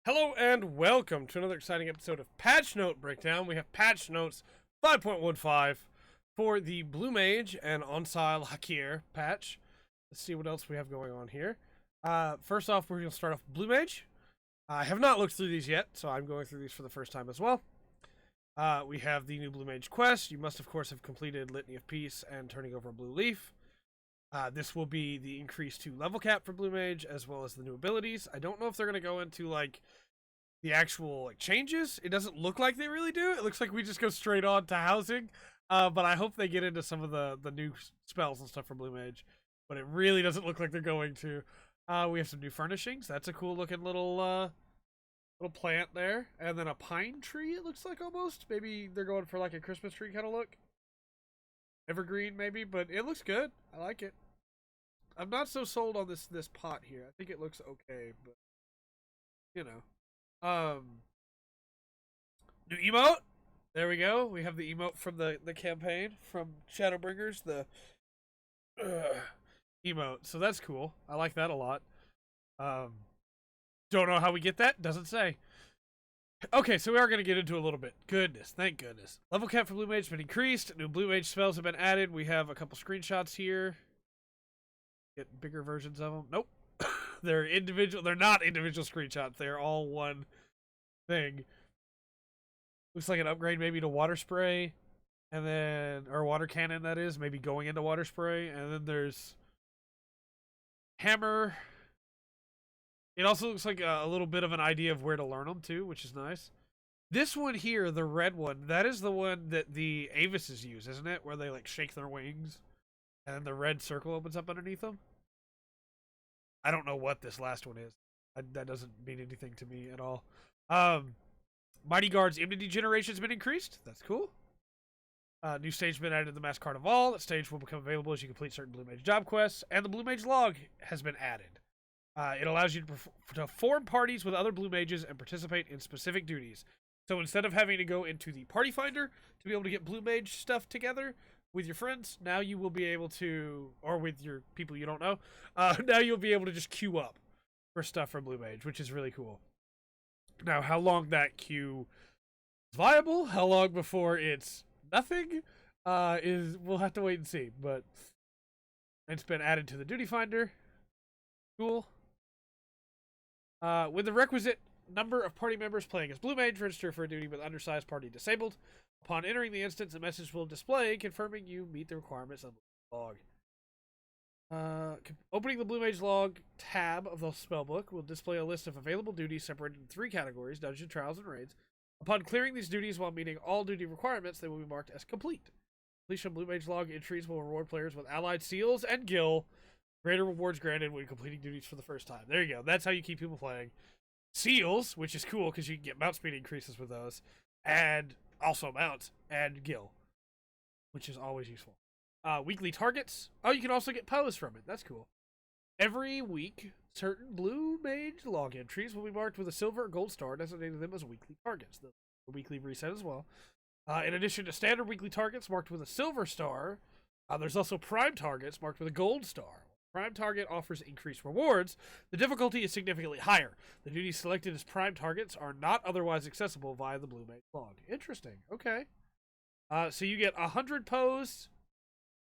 Hello and welcome to another exciting episode of Patch Note Breakdown. We have Patch Notes 5.15 for the Blue Mage and Onsile Hakir patch. Let's see what else we have going on here. First off, we're going to start off with Blue Mage. I have not looked through these yet, so I'm going through these for the first time as well. We have the new Blue Mage quest. You must, of course, have completed Litany of Peace and turning over a blue leaf. This will be the increase to level cap for Blue Mage, as well as the new abilities. I don't know if they're going to go into, like, the actual changes. It doesn't look like they really do. It looks like we just go straight on to housing. But I hope they get into some of the new spells and stuff for Blue Mage. But it really doesn't look like they're going to. We have some new furnishings. That's a cool looking little plant there. And then a pine tree, it looks like almost. Maybe they're going for like a Christmas tree kind of look. Evergreen maybe, but it looks good. I like it. I'm not so sold on this pot here. I think it looks okay, but you know. New emote. There we go. We have the emote from the campaign from Shadowbringers, the emote. So that's cool. I like that a lot. Don't know how we get that. Doesn't say. Okay, so we are going to get into a little bit. Goodness, thank goodness. Level cap for Blue Mage has been increased. New Blue Mage spells have been added. We have a couple screenshots here. Get bigger versions of them. Nope. They're individual. They're not individual screenshots. They're all one thing. Looks like an upgrade maybe to water spray, and then or water cannon, that is, maybe going into water spray. And then there's hammer. It also looks like a little bit of an idea of where to learn them too, which is nice. This one here, the red one, that is the one that the Avises use, isn't it? Where they like shake their wings and the red circle opens up underneath them. I don't know what this last one is. That doesn't mean anything to me at all. Mighty Guard's immunity generation has been increased. That's cool. New stage has been added to the Mass Carnival. That stage will become available as you complete certain Blue Mage job quests. And the Blue Mage log has been added. It allows you to form parties with other Blue Mages and participate in specific duties. So instead of having to go into the Party Finder to be able to get Blue Mage stuff together with your friends, now you will be able to, or with your people you don't know, now you'll be able to just queue up for stuff from Blue Mage, which is really cool. Now, how long that queue is viable, how long before it's nothing, we'll have to wait and see. But it's been added to the Duty Finder. Cool. With the requisite number of party members playing as Blue Mage, register for a duty with undersized party disabled. Upon entering the instance, a message will display confirming you meet the requirements of the log. Opening the Blue Mage log tab of the spellbook will display a list of available duties separated into 3 categories: dungeon, trials, and raids. Upon clearing these duties while meeting all duty requirements, they will be marked as complete. Completion of Blue Mage log entries will reward players with allied seals and gil. Greater rewards granted when completing duties for the first time. There you go. That's how you keep people playing. Seals, which is cool because you can get mount speed increases with those, and also mounts and gil, which is always useful. Weekly targets. Oh, you can also get pose from it. That's cool. Every week, certain Blue Mage log entries will be marked with a silver or gold star, designating them as weekly targets. The weekly reset as well. In addition to standard weekly targets marked with a silver star, there's also prime targets marked with a gold star. Prime target offers increased rewards. The difficulty is significantly higher. The duties selected as prime targets are not otherwise accessible via the Blue Mage log. Interesting. Okay. So you get 100 pose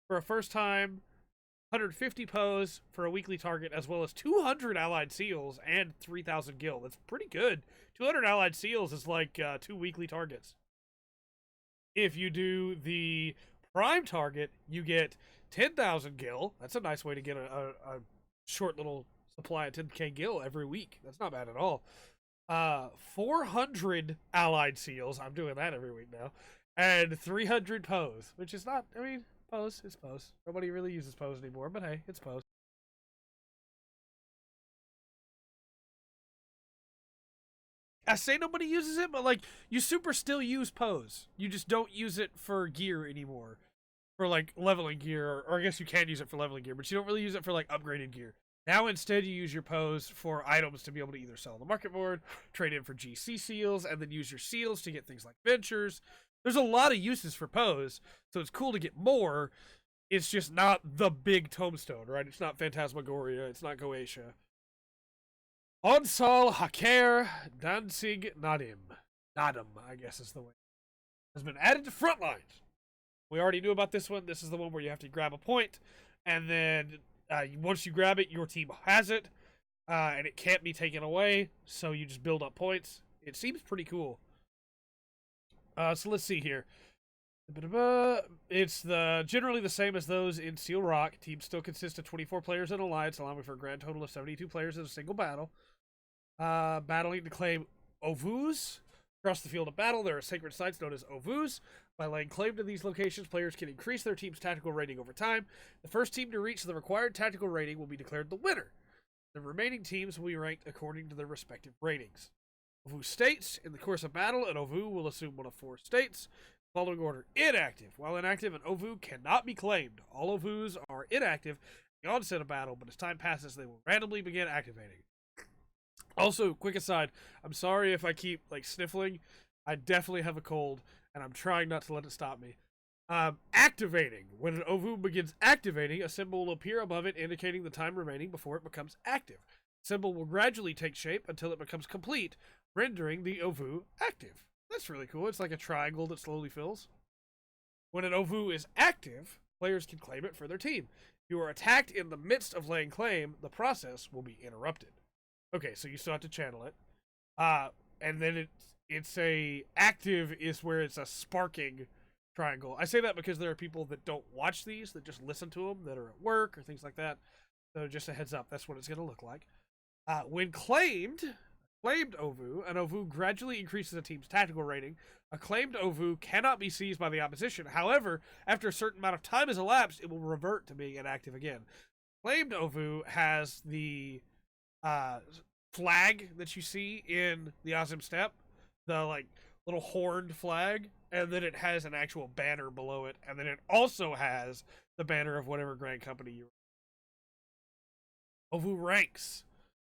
for a first time, 150 pose for a weekly target, as well as 200 allied seals and 3,000 gil. That's pretty good. 200 allied seals is like 2 weekly targets. If you do the prime target, you get 10,000 gil. That's a nice way to get a short little supply of 10k gil every week. That's not bad at all. 400 allied seals. I'm doing that every week now. And 300 pose, which is not, I mean, pose is pose. Nobody really uses pose anymore, but hey, it's pose. I say nobody uses it, but like, you super still use pose. You just don't use it for gear anymore. For like leveling gear, or I guess you can use it for leveling gear, but you don't really use it for like upgraded gear. Now instead you use your pose for items to be able to either sell on the market board, trade in for GC seals, and then use your seals to get things like ventures. There's a lot of uses for pose, so it's cool to get more. It's just not the big tombstone, right? It's not Phantasmagoria, it's not Goetia. Onsal Haker Danzig Nadim, I guess is the way, has been added to Frontlines. We already knew about this one. This is the one where you have to grab a point, and then once you grab it, your team has it, and it can't be taken away, so you just build up points. It seems pretty cool. So let's see here. It's generally the same as those in Seal Rock. Teams still consist of 24 players in Alliance, allowing for a grand total of 72 players in a single battle. Battling to claim Ovus. Across the field of battle, there are sacred sites known as Ovus. By laying claim to these locations, players can increase their team's tactical rating over time. The first team to reach the required tactical rating will be declared the winner. The remaining teams will be ranked according to their respective ratings. Ovu states, in the course of battle, an Ovu will assume one of 4 states. Following order: inactive. While inactive, an Ovu cannot be claimed. All Ovus are inactive at the onset of battle, but as time passes, they will randomly begin activating. Also, quick aside, I'm sorry if I keep sniffling. I definitely have a cold, and I'm trying not to let it stop me. Activating. When an Ovu begins activating, a symbol will appear above it indicating the time remaining before it becomes active. The symbol will gradually take shape until it becomes complete, rendering the Ovu active. That's really cool. It's like a triangle that slowly fills. When an Ovu is active, players can claim it for their team. If you are attacked in the midst of laying claim, the process will be interrupted. Okay, so you still have to channel it. And then it's a active is where it's a sparking triangle. I say that because there are people that don't watch these, that just listen to them, that are at work or things like that. So just a heads up, that's what it's going to look like. When claimed Ovu, an Ovu gradually increases a team's tactical rating. A claimed Ovu cannot be seized by the opposition. However, after a certain amount of time has elapsed, it will revert to being inactive again. Claimed Ovu has the flag that you see in the Azim Steppe, the little horned flag, and then it has an actual banner below it, and then it also has the banner of whatever Grand Company you're. Ovu ranks.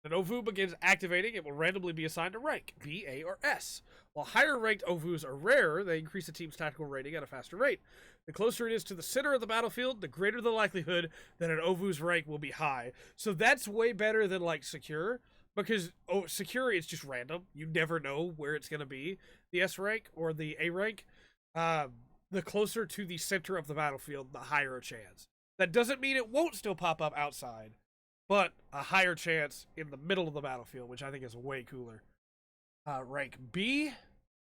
When Ovu begins activating, it will randomly be assigned a rank, B, A, or S. While higher ranked Ovus are rarer, they increase the team's tactical rating at a faster rate. The closer it is to the center of the battlefield, the greater the likelihood that an Ovu's rank will be high. So that's way better than Secure, because Secure is just random. You never know where it's going to be, the S rank or the A rank. The closer to the center of the battlefield, the higher a chance. That doesn't mean it won't still pop up outside, but a higher chance in the middle of the battlefield, which I think is way cooler. Rank B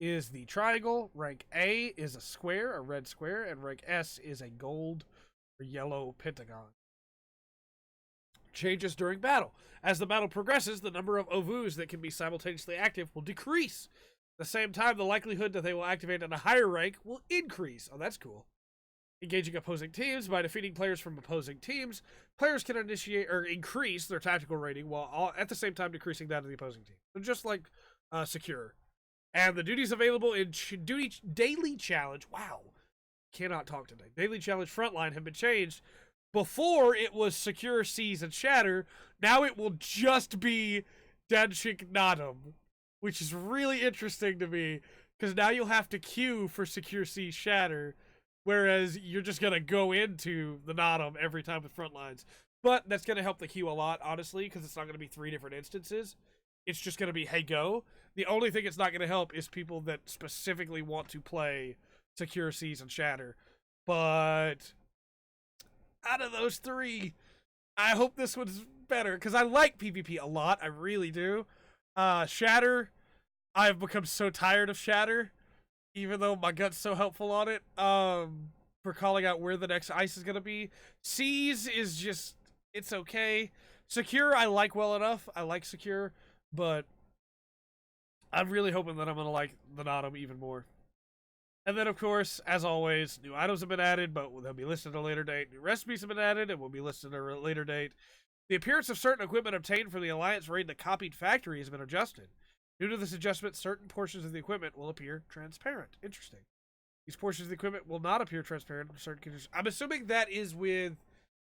is the triangle, rank A is a square, a red square, and rank S is a gold or yellow pentagon. Changes during battle. As the battle progresses, the number of Ovus that can be simultaneously active will decrease. At the same time, the likelihood that they will activate at a higher rank will increase. Oh, that's cool. Engaging opposing teams. By defeating players from opposing teams, players can initiate or increase their tactical rating while at the same time decreasing that of the opposing team. So just like Secure. And the duties available in Daily Challenge. Wow. Cannot talk today. Daily Challenge Frontline have been changed. Before it was Secure, Seize, and Shatter. Now it will just be Danshik Nadam, which is really interesting to me because now you'll have to queue for Secure, Seize, Shatter. Whereas you're just going to go into the Nadam every time with Frontlines. But that's going to help the queue a lot, honestly, because it's not going to be 3 different instances. It's just going to be, hey, go. The only thing it's not going to help is people that specifically want to play Secure, Seize, and Shatter. But out of those 3, I hope this one's better, because I like PvP a lot. I really do. Shatter, I've become so tired of Shatter. Even though my gut's so helpful on it, for calling out where the next ice is going to be. Seize is just, it's okay. Secure, I like well enough. I like Secure, but I'm really hoping that I'm going to like the Nadam even more. And then, of course, as always, new items have been added, but they'll be listed at a later date. New recipes have been added and will be listed at a later date. The appearance of certain equipment obtained from the Alliance raid in the copied factory has been adjusted. Due to this adjustment, certain portions of the equipment will appear transparent. Interesting. These portions of the equipment will not appear transparent in certain conditions. I'm assuming that is with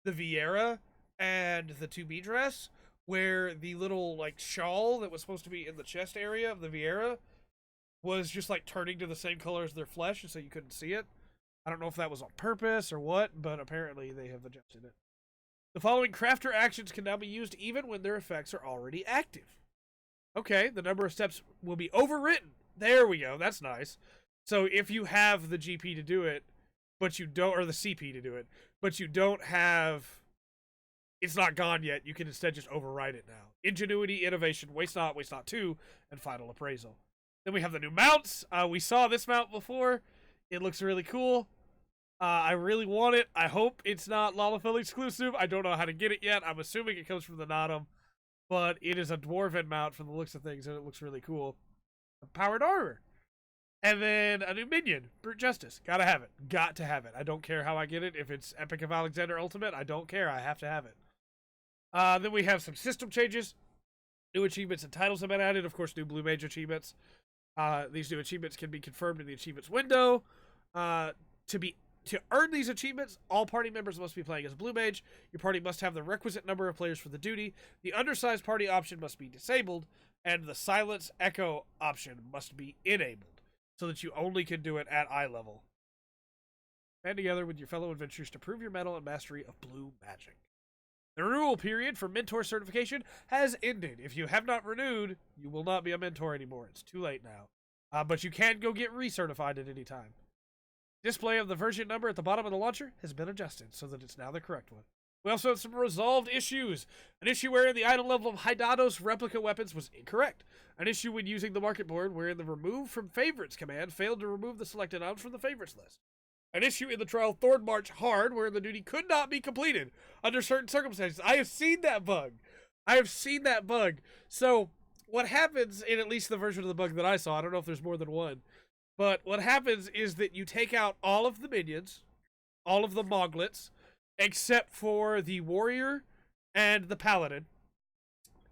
the Vieira and the 2B dress, where the little, shawl that was supposed to be in the chest area of the Vieira was just, turning to the same color as their flesh, and so you couldn't see it. I don't know if that was on purpose or what, but apparently they have adjusted it. The following crafter actions can now be used even when their effects are already active. Okay, the number of steps will be overwritten. There we go. That's nice. So if you have the GP to do it, but you don't, or the CP to do it, but you don't have, it's not gone yet, you can instead just override it now. Ingenuity, Innovation, Waste Not 2, and Final Appraisal. Then we have the new mounts. We saw this mount before. It looks really cool. I really want it. I hope it's not Lalafell exclusive. I don't know how to get it yet. I'm assuming it comes from the Natum. But it is a Dwarven mount from the looks of things, and it looks really cool. Powered armor. And then a new minion, Brute Justice. Gotta have it. Got to have it. I don't care how I get it. If it's Epic of Alexander Ultimate, I don't care. I have to have it. Then we have some system changes. New achievements and titles have been added. Of course, new Blue Mage achievements. These new achievements can be confirmed in the achievements window. To earn these achievements, all party members must be playing as a Blue Mage. Your party must have the requisite number of players for the duty. The undersized party option must be disabled, and the Silence Echo option must be enabled, so that you only can do it at eye level. Band together with your fellow adventurers to prove your mettle and mastery of blue magic. The renewal period for Mentor certification has ended. If you have not renewed, you will not be a Mentor anymore. It's too late now. But you can go get recertified at any time. Display of the version number at the bottom of the launcher has been adjusted so that it's now the correct one. We also have some resolved issues. An issue wherein the item level of Hydados replica weapons was incorrect. An issue when using the market board wherein the remove from favorites command failed to remove the selected items from the favorites list. An issue in the trial Thorn March Hard wherein the duty could not be completed under certain circumstances. I have seen that bug. So what happens in at least the version of the bug that I saw, I don't know if there's more than one, but what happens is that you take out all of the minions, all of the Moglets, except for the warrior and the paladin,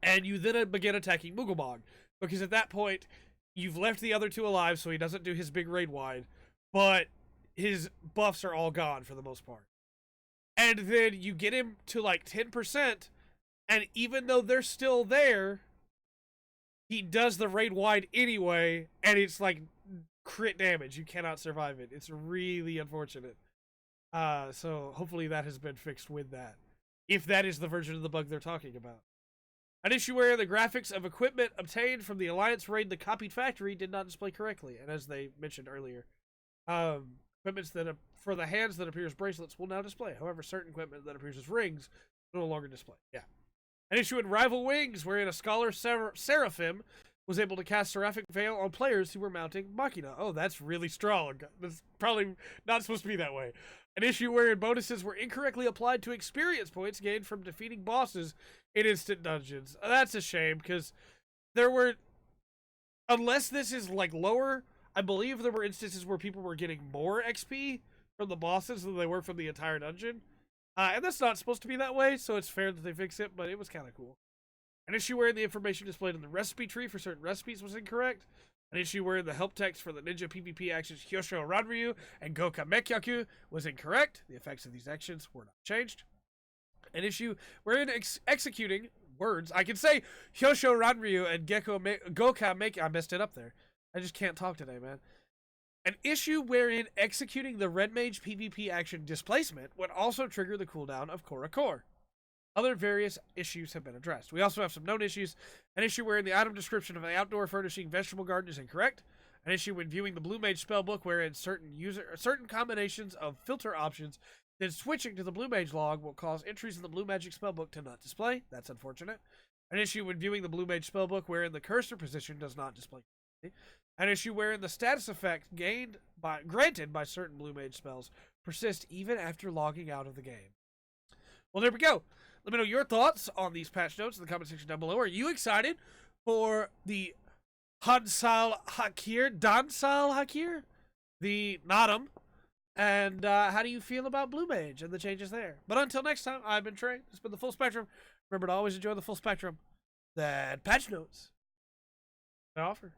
and you then begin attacking Mooglebog, because at that point, you've left the other two alive so he doesn't do his big raid wide, but his buffs are all gone for the most part. And then you get him to like 10%, and even though they're still there, he does the raid wide anyway, and it's like crit damage. You cannot survive it. It's really unfortunate. So hopefully that has been fixed with that, if that is the version of the bug they're talking about. An issue where the graphics of equipment obtained from the Alliance raid the copied factory did not display correctly, and as they mentioned earlier, equipments that for the hands that appear as bracelets will now display. However, certain equipment that appears as rings will no longer display. Yeah. An issue in Rival Wings wherein a Scholar Seraphim was able to cast Seraphic Veil on players who were mounting Machina. Oh, that's really strong. That's probably not supposed to be that way. An issue wherein bonuses were incorrectly applied to experience points gained from defeating bosses in instant dungeons. That's a shame, because there were, unless this is like lower, I believe there were instances where people were getting more XP from the bosses than they were from the entire dungeon. And that's not supposed to be that way, so it's fair that they fix it, but it was kind of cool. An issue wherein the information displayed in the recipe tree for certain recipes was incorrect. An issue wherein the help text for the ninja PvP actions Hyosho Ranryu and Goka Mekyaku was incorrect. The effects of these actions were not changed. An issue wherein executing words, I can say Hyosho Ranryu and Goka Mekyaku, I messed it up there. I just can't talk today, man. An issue wherein executing the Red Mage PvP action Displacement would also trigger the cooldown of Korra Core. Other various issues have been addressed. We also have some known issues. An issue wherein the item description of an outdoor furnishing vegetable garden is incorrect. An issue when viewing the Blue Mage spellbook wherein certain combinations of filter options, then switching to the Blue Mage log will cause entries in the Blue Magic spellbook to not display. That's unfortunate. An issue when viewing the Blue Mage spellbook wherein the cursor position does not display. An issue wherein the status effect granted by certain Blue Mage spells persist even after logging out of the game. Well, there we go. Let me know your thoughts on these patch notes in the comment section down below. Are you excited for the Dansal Hakir, the Natum, and how do you feel about Blue Mage and the changes there? But until next time, I've been Trey. This has been the Full Spectrum. Remember to always enjoy the full spectrum that patch notes offer.